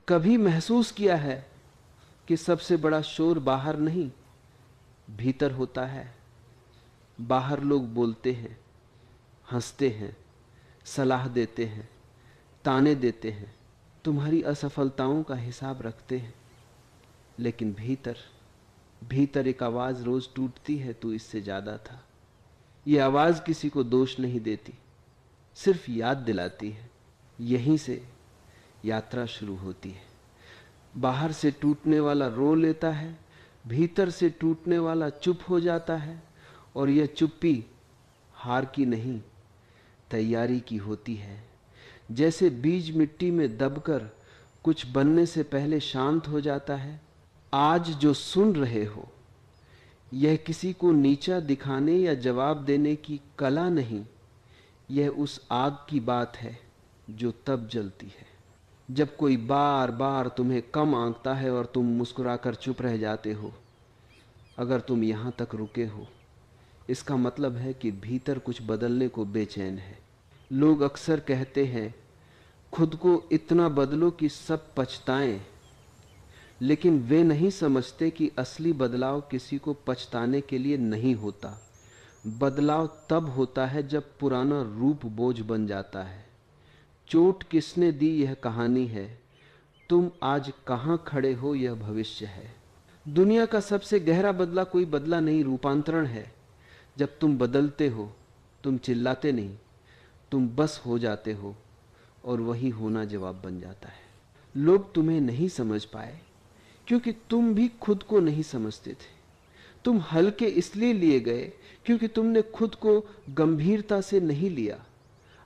कभी महसूस किया है कि सबसे बड़ा शोर बाहर नहीं, भीतर होता है? बाहर लोग बोलते हैं, हंसते हैं, सलाह देते हैं, ताने देते हैं, तुम्हारी असफलताओं का हिसाब रखते हैं, लेकिन भीतर भीतर एक आवाज रोज टूटती है, तू इससे ज्यादा था। यह आवाज किसी को दोष नहीं देती, सिर्फ याद दिलाती है। यहीं से यात्रा शुरू होती है। बाहर से टूटने वाला रो लेता है, भीतर से टूटने वाला चुप हो जाता है, और यह चुप्पी हार की नहीं, तैयारी की होती है। जैसे बीज मिट्टी में दबकर कुछ बनने से पहले शांत हो जाता है, आज जो सुन रहे हो यह किसी को नीचा दिखाने या जवाब देने की कला नहीं, यह उस आग की बात है जो तब जलती है जब कोई बार बार तुम्हें कम आंकता है और तुम मुस्कुराकर चुप रह जाते हो। अगर तुम यहां तक रुके हो, इसका मतलब है कि भीतर कुछ बदलने को बेचैन है। लोग अक्सर कहते हैं खुद को इतना बदलो कि सब पछताएं, लेकिन वे नहीं समझते कि असली बदलाव किसी को पछताने के लिए नहीं होता। बदलाव तब होता है जब पुराना रूप बोझ बन जाता है। चोट किसने दी यह कहानी है, तुम आज कहां खड़े हो यह भविष्य है। दुनिया का सबसे गहरा बदला कोई बदला नहीं, रूपांतरण है। जब तुम बदलते हो, तुम चिल्लाते नहीं, तुम बस हो जाते हो, और वही होना जवाब बन जाता है। लोग तुम्हें नहीं समझ पाए क्योंकि तुम भी खुद को नहीं समझते थे। तुम हल्के इसलिए लिए गए क्योंकि तुमने खुद को गंभीरता से नहीं लिया।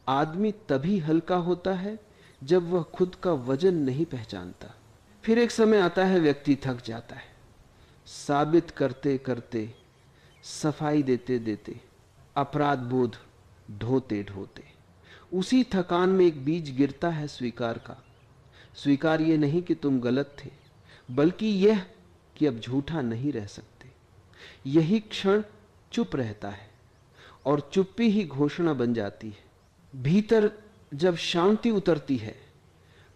आदमी तभी हल्का होता है जब वह खुद का वजन नहीं पहचानता। फिर एक समय आता है व्यक्ति थक जाता है, साबित करते करते, सफाई देते देते, अपराध बोध ढोते ढोते। उसी थकान में एक बीज गिरता है स्वीकार का। स्वीकार यह नहीं कि तुम गलत थे, बल्कि यह कि अब झूठा नहीं रह सकते। यही क्षण चुप रहता है और चुप्पी ही घोषणा बन जाती है। भीतर जब शांति उतरती है,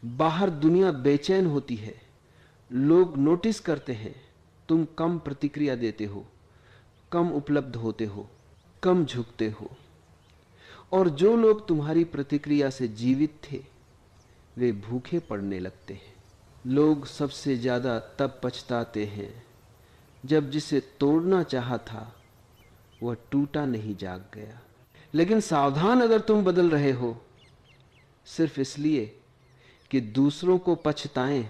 बाहर दुनिया बेचैन होती है। लोग नोटिस करते हैं तुम कम प्रतिक्रिया देते हो, कम उपलब्ध होते हो, कम झुकते हो। और जो लोग तुम्हारी प्रतिक्रिया से जीवित थे, वे भूखे पड़ने लगते हैं। लोग सबसे ज्यादा तब पछताते हैं जब जिसे तोड़ना चाहा था वह टूटा नहीं, जाग गया। लेकिन सावधान, अगर तुम बदल रहे हो सिर्फ इसलिए कि दूसरों को पछताएं,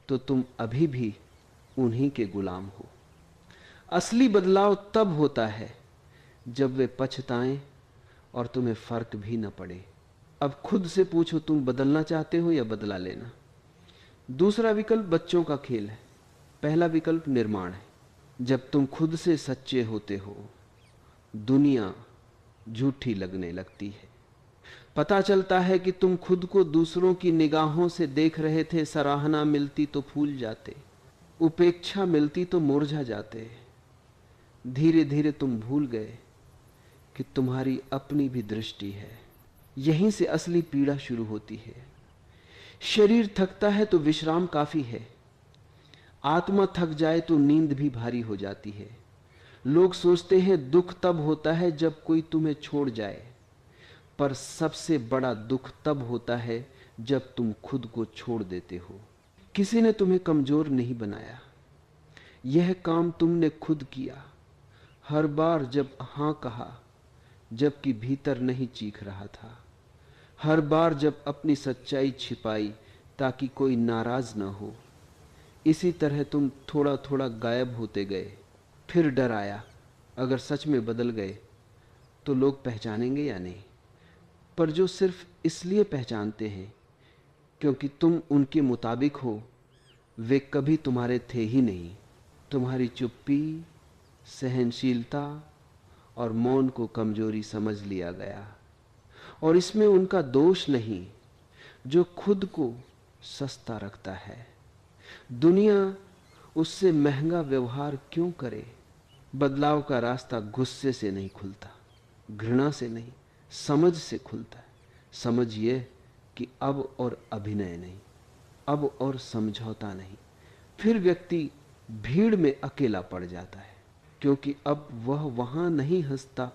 तो तुम अभी भी उन्हीं के गुलाम हो। असली बदलाव तब होता है जब वे पछताएं और तुम्हें फर्क भी न पड़े। अब खुद से पूछो, तुम बदलना चाहते हो या बदला लेना? दूसरा विकल्प बच्चों का खेल है, पहला विकल्प निर्माण है। जब तुम खुद से सच्चे होते हो, दुनिया झूठी लगने लगती है। पता चलता है कि तुम खुद को दूसरों की निगाहों से देख रहे थे। सराहना मिलती तो फूल जाते, उपेक्षा मिलती तो मुरझा जाते। धीरे धीरे तुम भूल गए कि तुम्हारी अपनी भी दृष्टि है। यहीं से असली पीड़ा शुरू होती है। शरीर थकता है तो विश्राम काफी है, आत्मा थक जाए तो नींद भी भारी हो जाती है। लोग सोचते हैं दुख तब होता है जब कोई तुम्हें छोड़ जाए, पर सबसे बड़ा दुख तब होता है जब तुम खुद को छोड़ देते हो। किसी ने तुम्हें कमजोर नहीं बनाया, यह काम तुमने खुद किया। हर बार जब हां कहा जबकि भीतर नहीं चीख रहा था, हर बार जब अपनी सच्चाई छिपाई ताकि कोई नाराज ना हो। इसी तरह तुम थोड़ा थोड़ा गायब होते गए। फिर डर आया, अगर सच में बदल गए तो लोग पहचानेंगे या नहीं। पर जो सिर्फ इसलिए पहचानते हैं क्योंकि तुम उनके मुताबिक हो, वे कभी तुम्हारे थे ही नहीं। तुम्हारी चुप्पी, सहनशीलता और मौन को कमजोरी समझ लिया गया, और इसमें उनका दोष नहीं जो खुद को सस्ता रखता है। दुनिया उससे महंगा व्यवहार क्यों करे? बदलाव का रास्ता गुस्से से नहीं खुलता, घृणा से नहीं, समझ से खुलता है। समझ ये कि अब और अभिनय नहीं, अब और समझौता नहीं। फिर व्यक्ति भीड़ में अकेला पड़ जाता है, क्योंकि अब वह वहां नहीं हंसता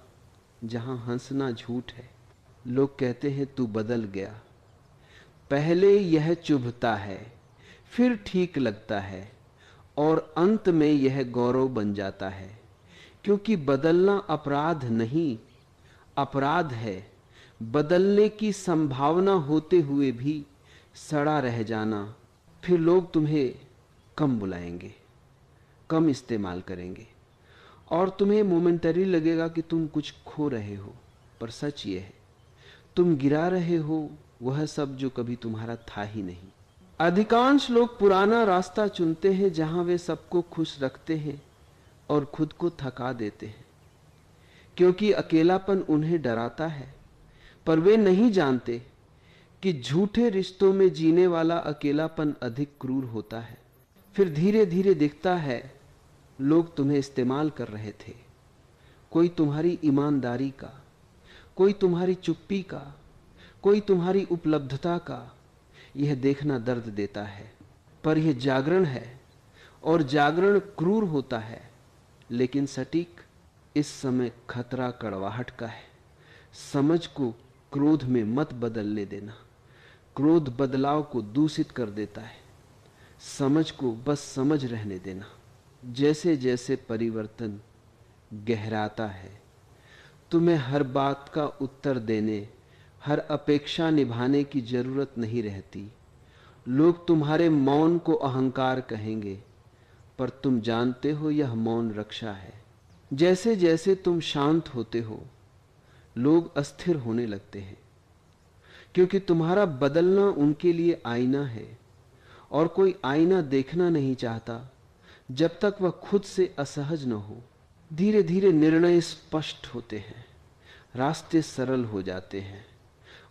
जहां हंसना झूठ है। लोग कहते हैं तू बदल गया, पहले यह चुभता है, फिर ठीक लगता है, और अंत में यह गौरव बन जाता है। क्योंकि बदलना अपराध नहीं, अपराध है बदलने की संभावना होते हुए भी सड़ा रह जाना। फिर लोग तुम्हें कम बुलाएंगे, कम इस्तेमाल करेंगे, और तुम्हें मोमेंटरी लगेगा कि तुम कुछ खो रहे हो। पर सच ये है, तुम गिरा रहे हो वह सब जो कभी तुम्हारा था ही नहीं। अधिकांश लोग पुराना रास्ता चुनते हैं जहां वे सबको खुश रखते हैं और खुद को थका देते हैं, क्योंकि अकेलापन उन्हें डराता है। पर वे नहीं जानते कि झूठे रिश्तों में जीने वाला अकेलापन अधिक क्रूर होता है। फिर धीरे धीरे दिखता है लोग तुम्हें इस्तेमाल कर रहे थे, कोई तुम्हारी ईमानदारी का, कोई तुम्हारी चुप्पी का, कोई तुम्हारी उपलब्धता का। यह देखना दर्द देता है, पर यह जागरण है, और जागरण क्रूर होता है लेकिन सटीक। इस समय खतरा कड़वाहट का है। समझ को क्रोध में मत बदलने देना, क्रोध बदलाव को दूषित कर देता है। समझ को बस समझ रहने देना। जैसे जैसे परिवर्तन गहराता है, तुम्हें हर बात का उत्तर देने, हर अपेक्षा निभाने की जरूरत नहीं रहती। लोग तुम्हारे मौन को अहंकार कहेंगे, पर तुम जानते हो यह मौन रक्षा है। जैसे जैसे तुम शांत होते हो, लोग अस्थिर होने लगते हैं, क्योंकि तुम्हारा बदलना उनके लिए आईना है, और कोई आईना देखना नहीं चाहता जब तक वह खुद से असहज न हो। धीरे धीरे निर्णय स्पष्ट होते हैं, रास्ते सरल हो जाते हैं,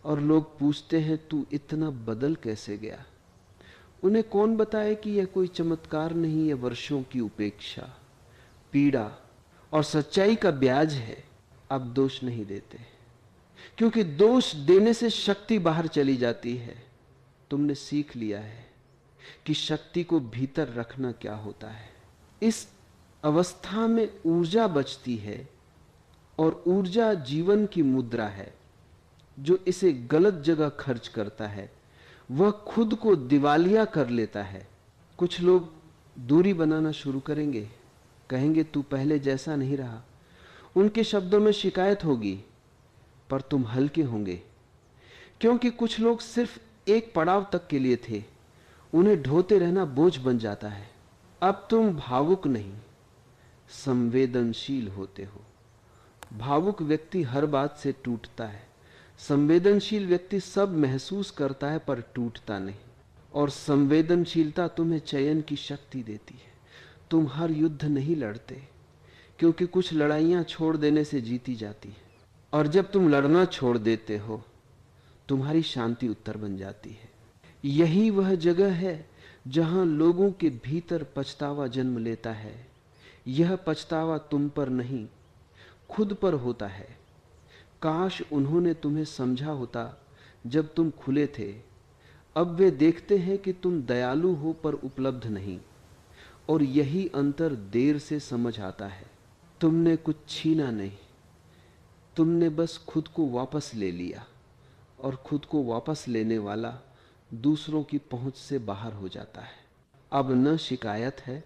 और लोग पूछते हैं तू इतना बदल कैसे गया। उन्हें कौन बताए कि यह कोई चमत्कार नहीं, यह वर्षों की उपेक्षा, पीड़ा और सच्चाई का ब्याज है। अब दोष नहीं देते, क्योंकि दोष देने से शक्ति बाहर चली जाती है। तुमने सीख लिया है कि शक्ति को भीतर रखना क्या होता है। इस अवस्था में ऊर्जा बचती है, और ऊर्जा जीवन की मुद्रा है। जो इसे गलत जगह खर्च करता है वह खुद को दिवालिया कर लेता है। कुछ लोग दूरी बनाना शुरू करेंगे, कहेंगे तू पहले जैसा नहीं रहा। उनके शब्दों में शिकायत होगी, पर तुम हल्के होंगे, क्योंकि कुछ लोग सिर्फ एक पड़ाव तक के लिए थे, उन्हें ढोते रहना बोझ बन जाता है। अब तुम भावुक नहीं, संवेदनशील होते हो। भावुक व्यक्ति हर बात से टूटता है, संवेदनशील व्यक्ति सब महसूस करता है पर टूटता नहीं। और संवेदनशीलता तुम्हें चयन की शक्ति देती है। तुम हर युद्ध नहीं लड़ते, क्योंकि कुछ लड़ाइयां छोड़ देने से जीती जाती है, और जब तुम लड़ना छोड़ देते हो तुम्हारी शांति उत्तर बन जाती है। यही वह जगह है जहां लोगों के भीतर पछतावा जन्म लेता है। यह पछतावा तुम पर नहीं, खुद पर होता है। काश उन्होंने तुम्हें समझा होता जब तुम खुले थे। अब वे देखते हैं कि तुम दयालु हो पर उपलब्ध नहीं, और यही अंतर देर से समझ आता है। तुमने कुछ छीना नहीं, तुमने बस खुद को वापस ले लिया, और खुद को वापस लेने वाला दूसरों की पहुंच से बाहर हो जाता है। अब न शिकायत है